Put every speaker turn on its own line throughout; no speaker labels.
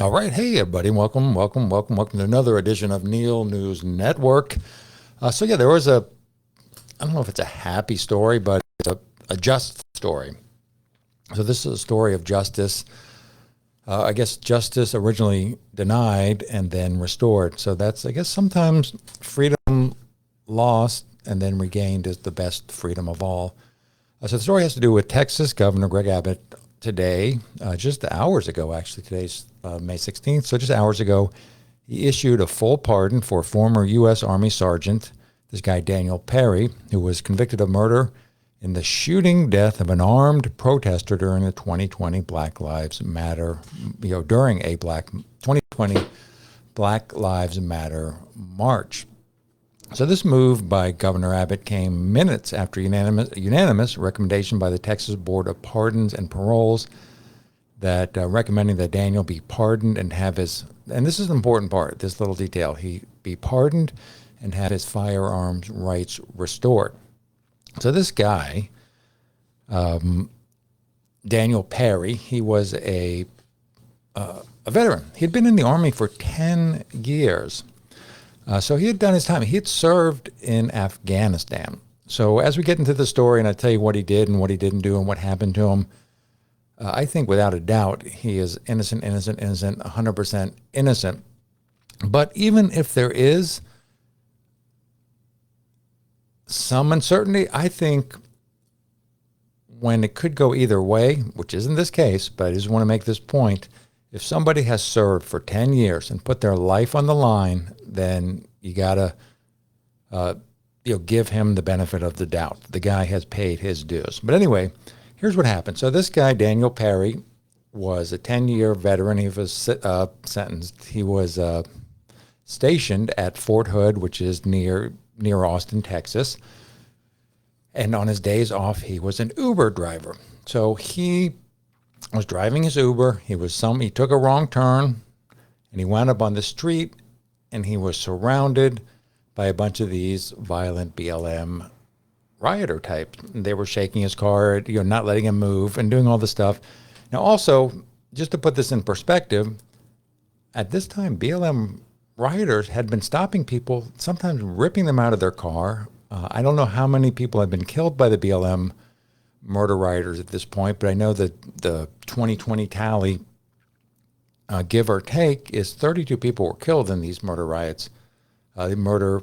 All right. Hey, everybody. Welcome to another edition of Neil News Network. There was I don't know if it's a happy story, but it's a just story. So this is a story of justice. I guess justice originally denied and then restored. So that's, I guess, sometimes freedom lost and then regained is the best freedom of all. So the story has to do with Texas Governor Greg Abbott today, just hours ago, actually. Today's May 16th. So just hours ago, he issued a full pardon for former U.S. Army Sergeant, this guy Daniel Perry, who was convicted of murder in the shooting death of an armed protester during the 2020 Black Lives Matter, during a 2020 Black Lives Matter march. So this move by Governor Abbott came minutes after unanimous recommendation by the Texas Board of Pardons and Paroles that recommending that Daniel be pardoned and have his, and this is an important part, this little detail, he be pardoned and have his firearms rights restored. So this guy, Daniel Perry, he was a veteran. He had been in the Army for 10 years. So he had done his time. He had served in Afghanistan. So as we get into the story and I tell you what he did and what he didn't do and what happened to him, I think without a doubt he is innocent, 100% innocent. But even if there is some uncertainty, I think when it could go either way, which isn't this case, but I just want to make this point, if somebody has served for 10 years and put their life on the line, then you got to give him the benefit of the doubt. The guy has paid his dues. But anyway, here's what happened. So this guy, Daniel Perry, was a 10-year veteran. He was sentenced. He was stationed at Fort Hood, which is near Austin, Texas. And on his days off, he was an Uber driver. So he was driving his Uber. He took a wrong turn and he wound up on the street and he was surrounded by a bunch of these violent BLM rioter types. And they were shaking his car, not letting him move and doing all this stuff. Now also, just to put this in perspective, at this time, BLM rioters had been stopping people, sometimes ripping them out of their car. I don't know how many people have been killed by the BLM murder rioters at this point, but I know that the 2020 tally, give or take, is 32 people were killed in these murder riots. Murder,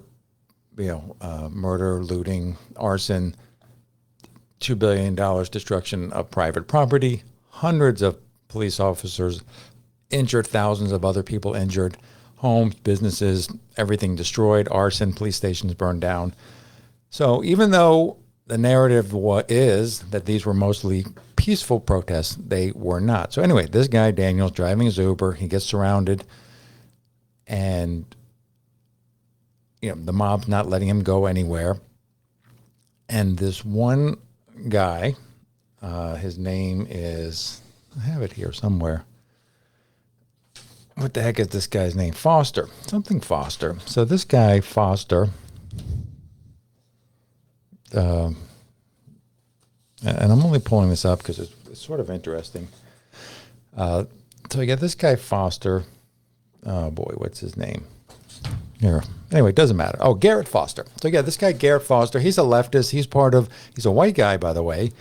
looting, arson, $2 billion destruction of private property, hundreds of police officers injured, thousands of other people injured, homes, businesses, everything destroyed, arson, police stations burned down. So even though the narrative is that these were mostly peaceful protests, they were not. So anyway, this guy, Daniel's driving his Uber. He gets surrounded, and the mob's not letting him go anywhere. And this one guy, his name is, I have it here somewhere. What the heck is this guy's name? Foster. Something Foster. So this guy, Foster, and I'm only pulling this up because it's sort of interesting. So we got this guy Foster. Oh boy, what's his name? Here. Anyway, it doesn't matter. Oh, Garrett Foster. So yeah, this guy Garrett Foster, he's a leftist. He's a white guy, by the way.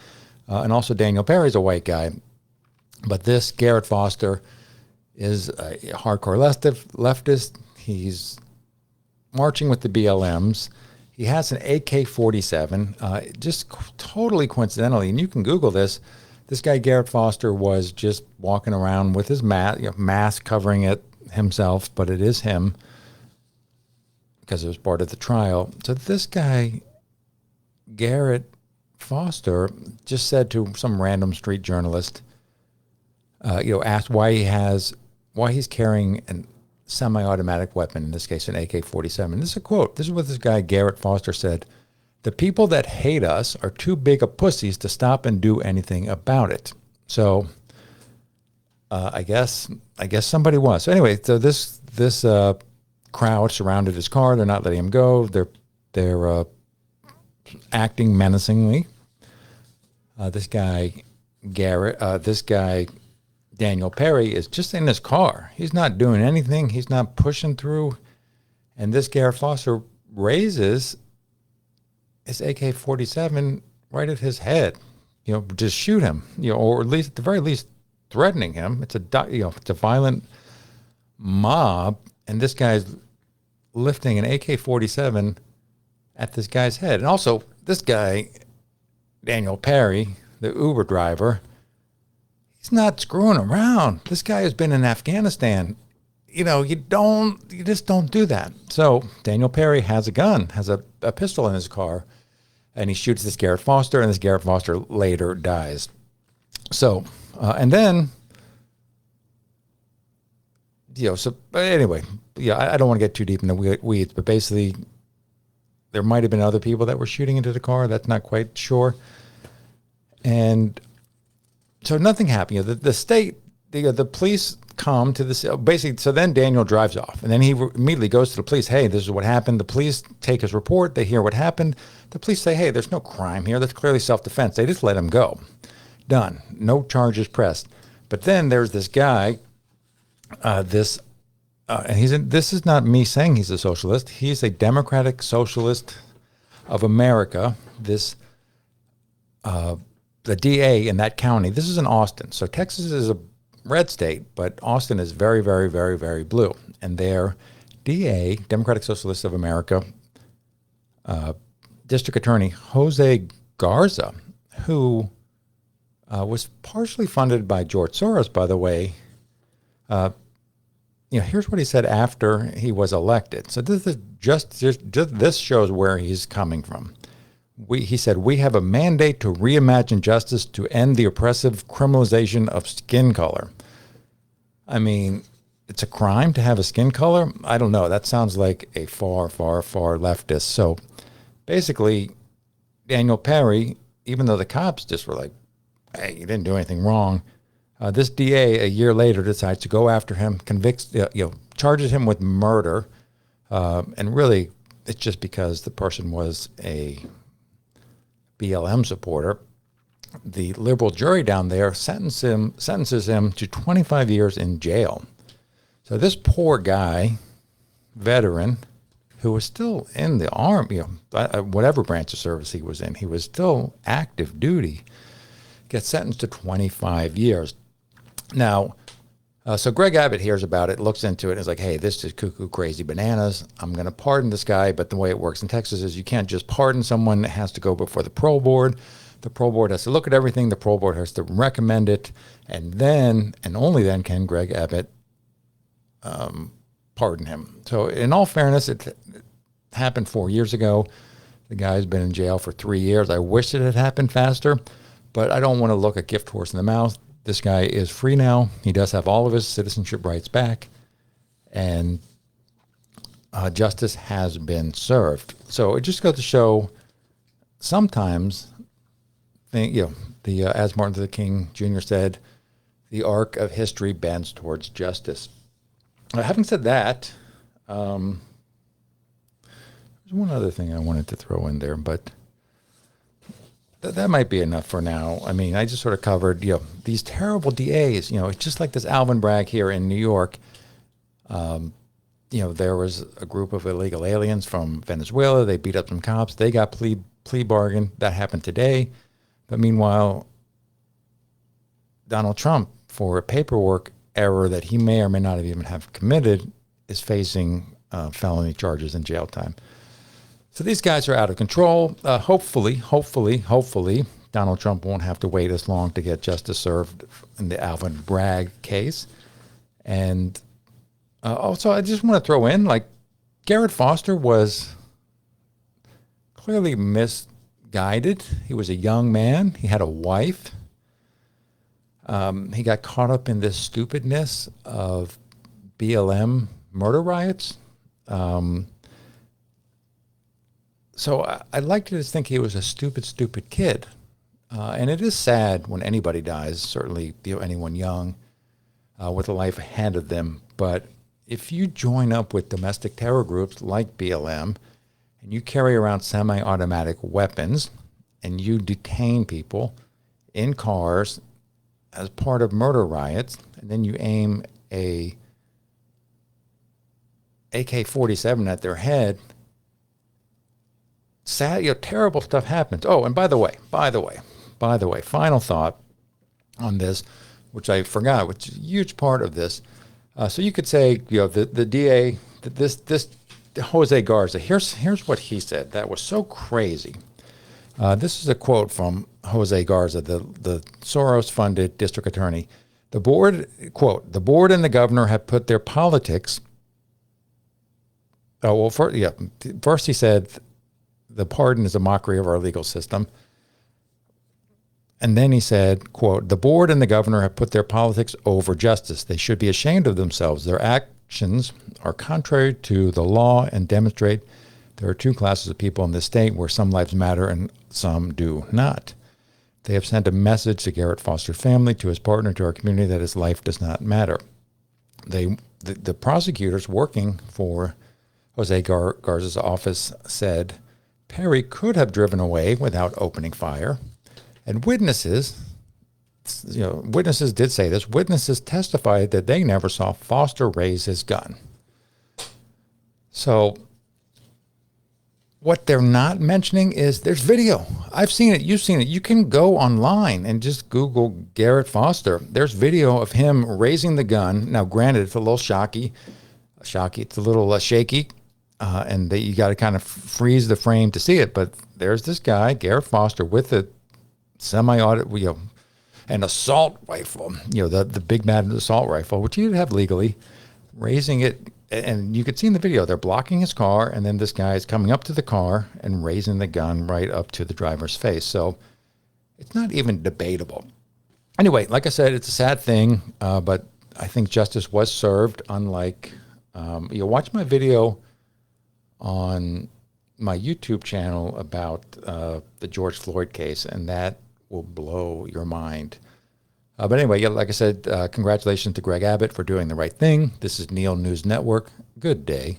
And also Daniel Perry's a white guy. But this Garrett Foster is a hardcore leftist. He's marching with the BLMs. He has an AK-47, just totally coincidentally, and you can Google this. This guy, Garrett Foster, was just walking around with his mask covering it himself, but it is him because it was part of the trial. So this guy, Garrett Foster, just said to some random street journalist, asked why he's carrying an semi-automatic weapon, in this case an AK-47. This is a quote. This is what this guy Garrett Foster said. "The people that hate us are too big of pussies to stop and do anything about it." So I guess somebody was. So anyway, so this crowd surrounded his car. They're not letting him go. They're acting menacingly. This guy Daniel Perry is just in his car. He's not doing anything. He's not pushing through. And this Garrett Foster raises his AK-47 right at his head. Just shoot him. Or at least, at the very least, threatening him. It's a violent mob, and this guy's lifting an AK-47 at this guy's head. And also, this guy, Daniel Perry, the Uber driver, he's not screwing around. This guy has been in Afghanistan. You just don't do that. So Daniel Perry has a gun, has a pistol in his car, and he shoots this Garrett Foster, and this Garrett Foster later dies. So, and then, but anyway, I don't want to get too deep in the weeds, but basically, there might have been other people that were shooting into the car. That's not quite sure. And so nothing happened. The state, the police come to this, basically, so then Daniel drives off, and then he immediately goes to the police. Hey, this is what happened. The police take his report. They hear what happened. The police say, hey, there's no crime here. That's clearly self-defense. They just let him go. Done. No charges pressed. But then there's this guy, and this is not me saying he's a socialist. He's a Democratic Socialist of America. The DA in that county, this is in Austin. So Texas is a red state, but Austin is very, very, very, very blue. And their DA, Democratic Socialist of America, District Attorney Jose Garza, who was partially funded by George Soros, by the way. Here's what he said after he was elected. So this is just this shows where he's coming from. He said, we have a mandate to reimagine justice to end the oppressive criminalization of skin color. I mean, it's a crime to have a skin color? I don't know. That sounds like a far, far, far leftist. So basically, Daniel Perry, even though the cops just were like, hey, you didn't do anything wrong, this DA a year later decides to go after him, charges him with murder, and really it's just because the person was a BLM supporter. The liberal jury down there sentences him to 25 years in jail. So this poor guy, veteran, who was still in the army, whatever branch of service he was in, he was still active duty, gets sentenced to 25 years. Now, so Greg Abbott hears about it, looks into it, and is like, hey, this is cuckoo crazy bananas. I'm going to pardon this guy, but the way it works in Texas is you can't just pardon someone. It has to go before the parole board. The parole board has to look at everything. The parole board has to recommend it, and then, and only then, can Greg Abbott pardon him. So in all fairness, it happened 4 years ago. The guy's been in jail for 3 years. I wish it had happened faster, but I don't want to look a gift horse in the mouth. This guy is free now. He does have all of his citizenship rights back, and justice has been served. So it just goes to show sometimes, as Martin Luther King Jr. said, the arc of history bends towards justice. Having said that, there's one other thing I wanted to throw in there, but that might be enough for now. I mean, I just sort of covered, these terrible DAs. It's just like this Alvin Bragg here in New York. There was a group of illegal aliens from Venezuela. They beat up some cops. They got plea bargain. That happened today. But meanwhile, Donald Trump, for a paperwork error that he may or may not even have committed, is facing felony charges and jail time. So these guys are out of control. Hopefully, Donald Trump won't have to wait as long to get justice served in the Alvin Bragg case. And also, I just want to throw in, Garrett Foster was clearly misguided. He was a young man. He had a wife. He got caught up in this stupidness of BLM murder riots. So I like to just think he was a stupid kid. And it is sad when anybody dies, certainly anyone young with a life ahead of them. But if you join up with domestic terror groups like BLM and you carry around semi-automatic weapons and you detain people in cars as part of murder riots, and then you aim a AK-47 at their head, sad, terrible stuff happens. Oh, and by the way, final thought on this, which I forgot, which is a huge part of this. So you could say, the DA, this Jose Garza. Here's what he said. That was so crazy. This is a quote from Jose Garza, the Soros-funded district attorney. The board, quote, the board and the governor have put their politics. First he said the pardon is a mockery of our legal system. And then he said, quote, the board and the governor have put their politics over justice. They should be ashamed of themselves. Their actions are contrary to the law and demonstrate there are two classes of people in this state where some lives matter and some do not. They have sent a message to Garrett Foster's family, to his partner, to our community that his life does not matter. The prosecutors working for Jose Garza's office said Perry could have driven away without opening fire. And witnesses did say this. Witnesses testified that they never saw Foster raise his gun. So what they're not mentioning is there's video. I've seen it. You've seen it. You can go online and just Google Garrett Foster. There's video of him raising the gun. Now, granted, it's a little shocky. It's a little shaky. And you got to kind of freeze the frame to see it. But there's this guy, Garrett Foster, with a semi-auto, an assault rifle, the Big Mad assault rifle, which you'd have legally, raising it. And you could see in the video, they're blocking his car, and then this guy is coming up to the car and raising the gun right up to the driver's face. So it's not even debatable. Anyway, like I said, it's a sad thing, but I think justice was served, unlike, watch my video on my YouTube channel about the George Floyd case, and that will blow your mind. But anyway, like I said, congratulations to Greg Abbott for doing the right thing. This is Neil News Network. Good day.